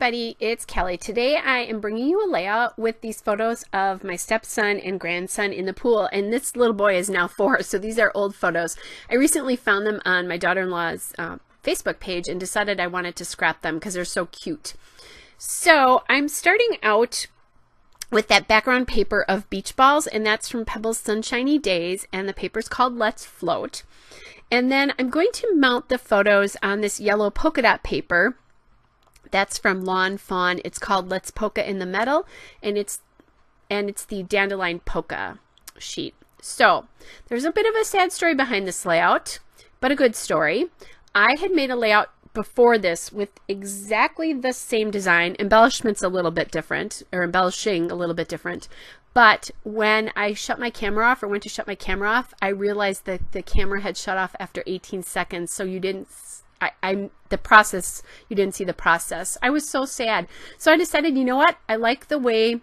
everybody, it's Kelly. Today I am bringing you a layout with these photos of my stepson and grandson in the pool, and this little boy is now 4, so these are old photos. I recently found them on my daughter-in-law's Facebook page and decided I wanted to scrap them because they're so cute. So I'm starting out with that background paper of beach balls, and that's from Pebbles Sunshiny Days, and the paper's called Let's Float. And then I'm going to mount the photos on this yellow polka dot paper. That's from Lawn Fawn. It's called Let's Polka in the Metal, and it's the dandelion polka sheet. So there's a bit of a sad story behind this layout, but a good story. I had made a layout before this with exactly the same design, embellishments a little bit different, or embellishing a little bit different. But when I shut my camera off, or went to shut my camera off, I realized that the camera had shut off after 18 seconds, so you didn't you didn't see the process. I was so sad. So I decided, you know what? I like the way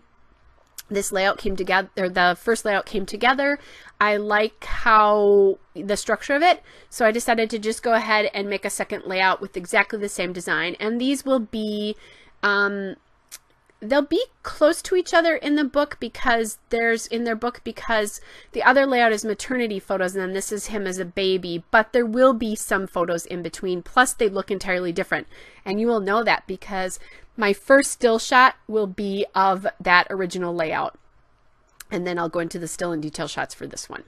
this layout came together, or the first layout came together. I like how the structure of it. So I decided to just go ahead and make a second layout with exactly the same design. And these will be, they'll be close to each other in the book because because the other layout is maternity photos and then this is him as a baby, but there will be some photos in between, plus they look entirely different. And you will know that because my first still shot will be of that original layout. And then I'll go into the still and detail shots for this one.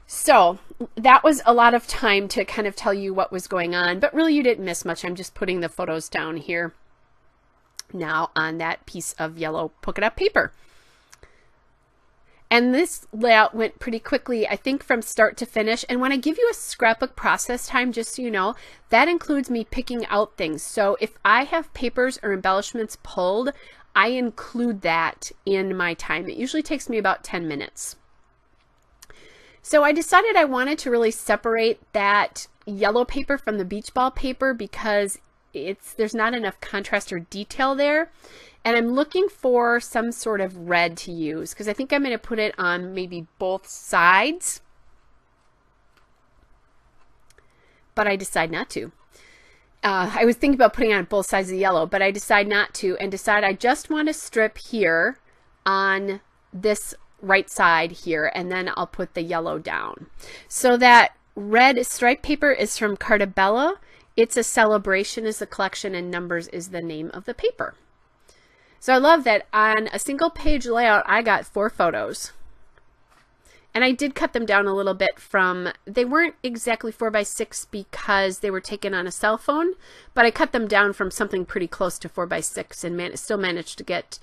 So that was a lot of time to kind of tell you what was going on, but really you didn't miss much. I'm just putting the photos down here now on that piece of yellow polka dot paper. And this layout went pretty quickly, I think, from start to finish. And when I give you a scrapbook process time, just so you know, that includes me picking out things. So if I have papers or embellishments pulled, I include that in my time. It usually takes me about 10 minutes. So I decided I wanted to really separate that yellow paper from the beach ball paper because there's not enough contrast or detail there. And I'm looking for some sort of red to use because I think I'm going to put it on maybe both sides. But I decide not to. I was thinking about putting it on both sides of the yellow, but I decide not to and decide I just want to strip here on this right side here, and then I'll put the yellow down. So that red stripe paper is from Cartabella. It's a Celebration is the collection, and Numbers is the name of the paper. So I love that on a single page layout, I got 4 photos. And I did cut them down a little bit from, they weren't exactly 4x6 because they were taken on a cell phone, but I cut them down from something pretty close to 4x6 and still managed to get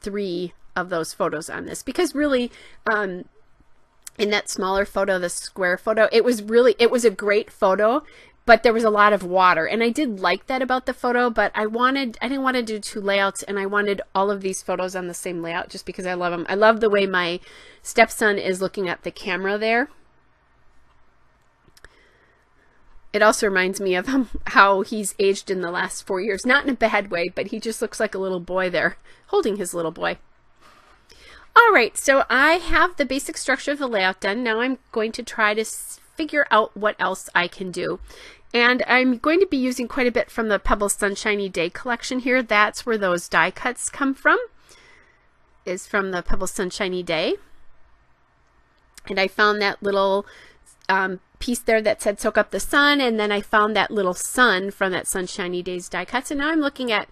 3 of those photos on this. Because really, in that smaller photo, the square photo, it was a great photo, but there was a lot of water, and I did like that about the photo, but I didn't want to do 2 layouts, and I wanted all of these photos on the same layout just because I love them. I love the way my stepson is looking at the camera there. It also reminds me of how he's aged in the last 4 years. Not in a bad way, but he just looks like a little boy there, holding his little boy. All right, so I have the basic structure of the layout done. Now I'm going to try to figure out what else I can do. And I'm going to be using quite a bit from the Pebbles Sunshiny Day collection here. That's where those die cuts come from, is from the Pebbles Sunshiny Day. And I found that little piece there that said Soak Up the Sun, and then I found that little sun from that Sunshiny Days die cuts. And now I'm looking at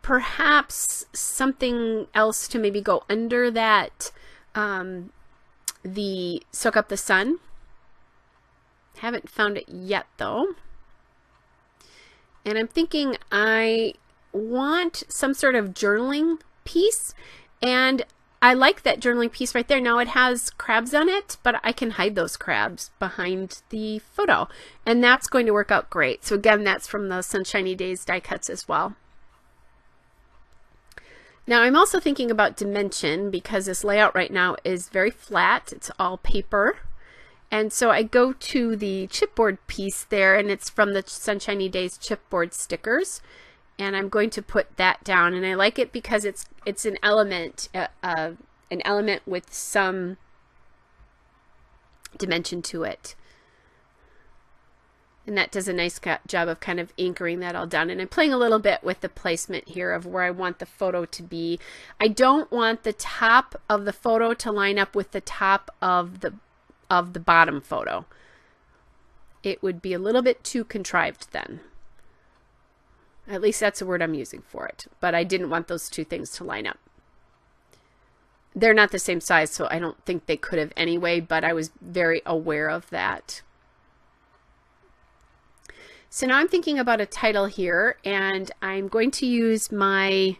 perhaps something else to maybe go under that, the Soak Up the Sun. Haven't found it yet though. And I'm thinking I want some sort of journaling piece, and I like that journaling piece right there. Now it has crabs on it, but I can hide those crabs behind the photo, and that's going to work out great. So again, that's from the Sunshiny Days die cuts as well. Now I'm also thinking about dimension because this layout right now is very flat. It's all paper. And so I go to the chipboard piece there, and it's from the Sunshiny Days chipboard stickers, and I'm going to put that down. And I like it because it's an element with some dimension to it. And that does a nice job of kind of anchoring that all down. And I'm playing a little bit with the placement here of where I want the photo to be. I don't want the top of the photo to line up with the top of the bottom photo. It would be a little bit too contrived then. At least that's the word I'm using for it. But I didn't want those two things to line up. They're not the same size, so I don't think they could have anyway, but I was very aware of that. So now I'm thinking about a title here, and I'm going to use my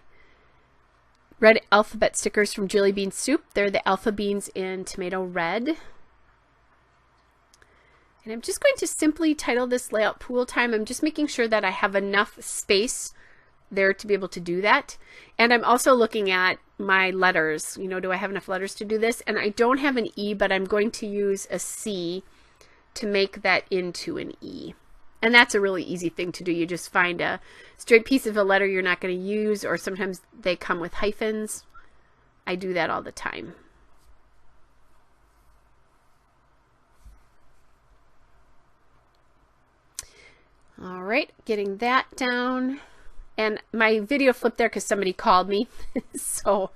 red alphabet stickers from Jelly Bean Soup. They're the alpha beans in tomato red. And I'm just going to simply title this layout Pool Time. I'm just making sure that I have enough space there to be able to do that. And I'm also looking at my letters. You know, do I have enough letters to do this? And I don't have an E, but I'm going to use a C to make that into an E. And that's a really easy thing to do. You just find a straight piece of a letter you're not going to use, or sometimes they come with hyphens. I do that all the time. All right, getting that down. And my video flipped there because somebody called me. So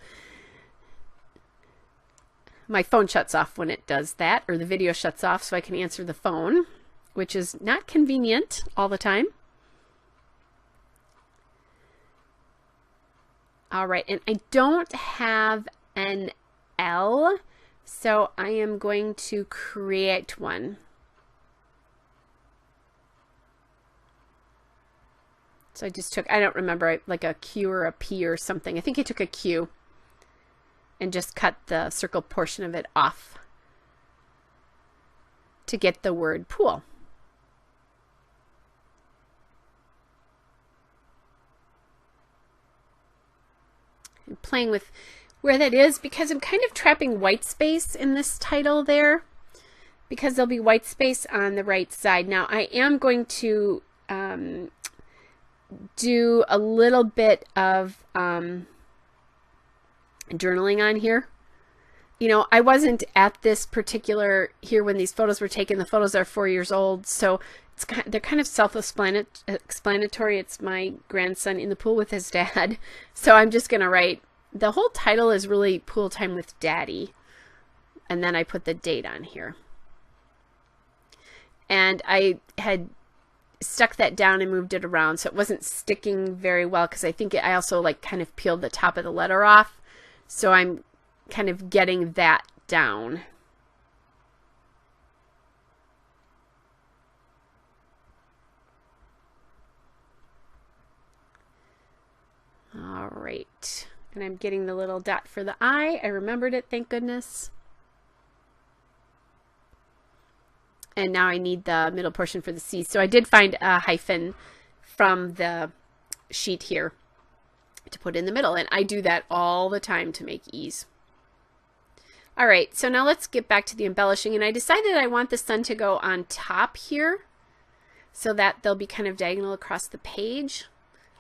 my phone shuts off when it does that, or the video shuts off so I can answer the phone, which is not convenient all the time. All right, and I don't have an L, so I am going to create one. So I just took, I don't remember, like a Q or a P or something. I think I took a Q and just cut the circle portion of it off to get the word pool. I'm playing with where that is because I'm kind of trapping white space in this title there, because there'll be white space on the right side. Now I am going to do a little bit of journaling on here. You know, I wasn't at this particular here when these photos were taken. The photos are 4 years old, so they're kind of self-explanatory. It's my grandson in the pool with his dad. So I'm just going to write, the whole title is really Pool Time with Daddy. And then I put the date on here. And I had stuck that down and moved it around so it wasn't sticking very well, because I think I also like kind of peeled the top of the letter off. So I'm kind of getting that down. All right, and I'm getting the little dot for the I. I remembered it, thank goodness. And now I need the middle portion for the C. So I did find a hyphen from the sheet here to put in the middle, and I do that all the time to make E's. All right, so now let's get back to the embellishing, and I decided I want the sun to go on top here so that they'll be kind of diagonal across the page.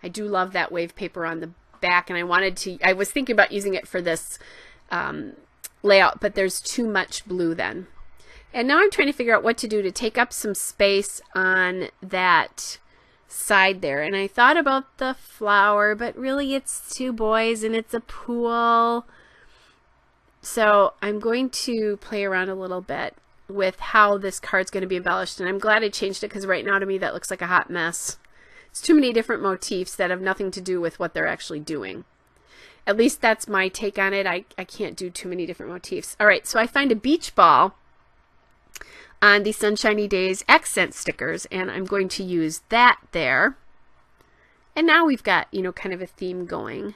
I do love that wave paper on the back, and I was thinking about using it for this layout, but there's too much blue then. And now I'm trying to figure out what to do to take up some space on that side there. And I thought about the flower, but really it's two boys and it's a pool. So I'm going to play around a little bit with how this card's going to be embellished. And I'm glad I changed it, because right now to me that looks like a hot mess. It's too many different motifs that have nothing to do with what they're actually doing. At least that's my take on it. I can't do too many different motifs. All right, so I find a beach ball on the Sunshiny Days accent stickers, and I'm going to use that there. And now we've got, you know, kind of a theme going.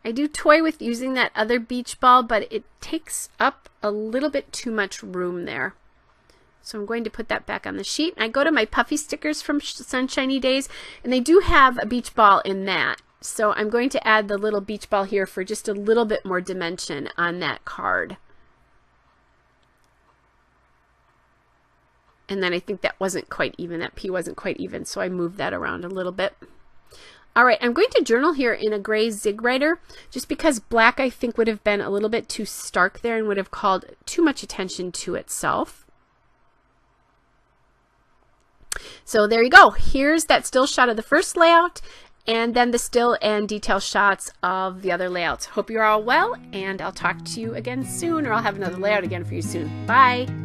I do toy with using that other beach ball, but it takes up a little bit too much room there. So I'm going to put that back on the sheet. I go to my puffy stickers from Sunshiny Days, and they do have a beach ball in that. So I'm going to add the little beach ball here for just a little bit more dimension on that card. And then I think that wasn't quite even, that P wasn't quite even, so I moved that around a little bit. All right, I'm going to journal here in a gray zig writer, just because black I think would have been a little bit too stark there and would have called too much attention to itself. So there you go. Here's that still shot of the first layout, and then the still and detail shots of the other layouts. Hope you're all well, and I'll talk to you again soon, or I'll have another layout again for you soon. Bye!